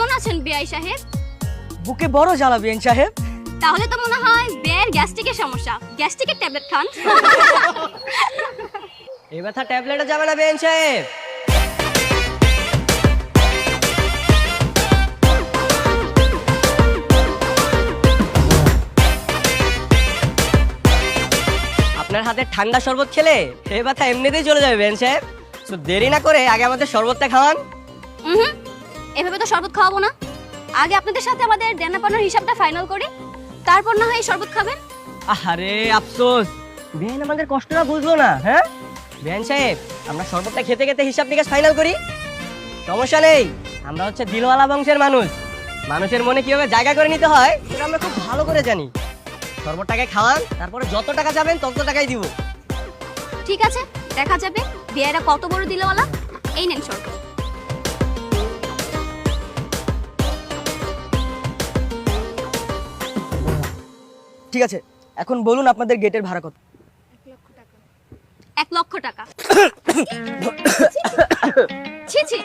কেমন আছেন বিআই সাহেব? বুকে বড় জ্বালা বিআইন সাহেব। তাহলে তো মনে হয় বিয়ের গ্যাস্ট্রিকের সমস্যা, গ্যাস্ট্রিকের ট্যাবলেট খান। এই ব্যথা ট্যাবলেটে যাবে না বিআইন সাহেব। আপনার হাতে ঠান্ডা শরবত খেলে এই ব্যথা এমনিতেই চলে যাবে বিআইন সাহেব। তো দেরি না করে আগে আমাদের শরবতটা খাওয়ান। এভাবে তো শরবত খাওয়াবো না। আগে আপনাদের সাথে আমাদের দেনা পাওনার হিসাবটা ফাইনাল করি, তারপর না হয় শরবত খাবেন। আরে আফসোস, বিআইন আমাদের কষ্টটা বুঝলো না। হ্যাঁ বিআইন সাহেব, আমরা শরবতটা খেতে খেতে হিসাব নিকাশ ফাইনাল করি। সমস্যা নেই, আমরা হচ্ছে দিলওয়ালা বংশের মানুষ। মানুষের মনে কিভাবে জায়গা করে নিতে হয় সেটা আমরা খুব ভালো করে জানি। শরবতটাকে খাওয়ান, তারপরে যত টাকা যাবেন তত টাকাই দিব। ঠিক আছে, দেখা যাবে বিয়েরা কত বড় দিলওয়ালা। এই নেন শরবত। ঠিক আছে, এখন বলুন আপনাদের গেটের ভাড়া কত? 1 লক্ষ টাকা। ছি ছি,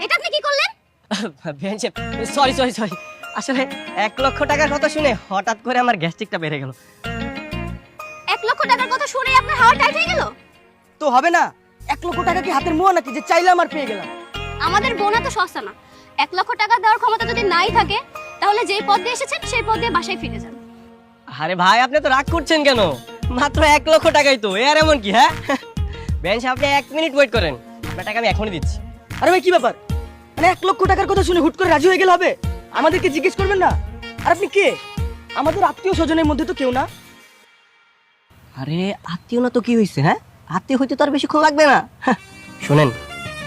এটা আপনি কি করলেন? বিআইন সাহেব, সরি সরি সরি, আসলে 1 লক্ষ টাকার কথা শুনে হঠাৎ করে আমার গ্যাস্ট্রিকটা বেড়ে গেল। 1 লক্ষ টাকার কথা শুনে আপনার হাওয়া টাইট হয়ে গেল? তো হবে না, 1 লক্ষ টাকা কি হাতের মোয়া নাকি যে চাইলাম আর পেয়ে গেলাম? আমাদের বোনা তো সস্তা না। 1 লক্ষ টাকা দেওয়ার ক্ষমতা যদি নাই থাকে, তাহলে যেই পথ দিয়ে এসেছেন সেই পথ দিয়ে বাসায় ফিরে যান। আরে ভাই, আপনি তো রাগ করছেন কেন? মাত্র 1 লক্ষ টাকাই তো, আর এমন কি? হ্যাঁ বিআইন সাহেব, আপনি 1 মিনিট ওয়েট করেন, আপনার টাকা আমি এখনই দিচ্ছি। আরে ভাই কি ব্যাপার, মানে 1 লক্ষ টাকার কথা শুনে হুট করে রাজি হয়ে গেলে হবে? আমাদেরকে জিজ্ঞেস করবেন না? আর আপনি কে? আমাদের আত্মীয় স্বজনের মধ্যে তো কেউ না। আরে আত্মীয় না তো কি হয়েছে? হ্যাঁ, আত্মীয় হইতে তো আর বেশিক্ষণ লাগবে না। শোনেন,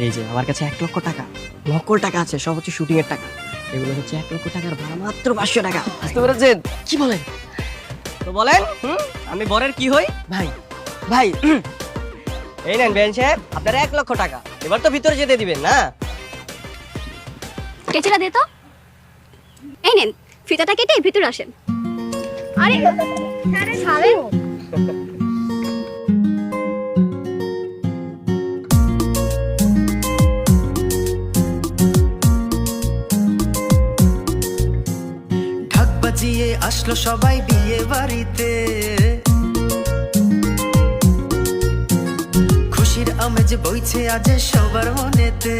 এই যে আমার কাছে 1 লক্ষ টাকা নকল টাকা আছে, সব হচ্ছে শুটিং এর টাকা। এগুলো হচ্ছে 1 লক্ষ টাকার ভাড়া মাত্র 500 টাকা। বুঝতে পেরেছেন? কি বলেন তো বলেন, আমি বরের কি হই? ভাই? ভাই এই নেন বিআইন সাহেব, আপনার 1 লক্ষ টাকা। এবার তো ভিতরে যেতে দিবেন না? কেচিটা দে তো। এই নেন, ফিতাটা কেটে ভিতরে আসেন। আরে ছাড়েন। ঢাক বাজিয়ে আসলো সবাই বিয়ে বাড়িতে, খুশির আমেজ বইছে আজ সবার মনেতে।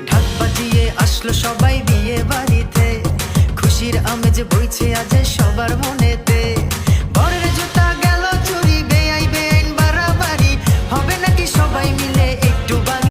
ঢাক বাজিয়ে আসলো সবাই বিয়ে বাড়িতে, খুশির আমেজ বইছে আজ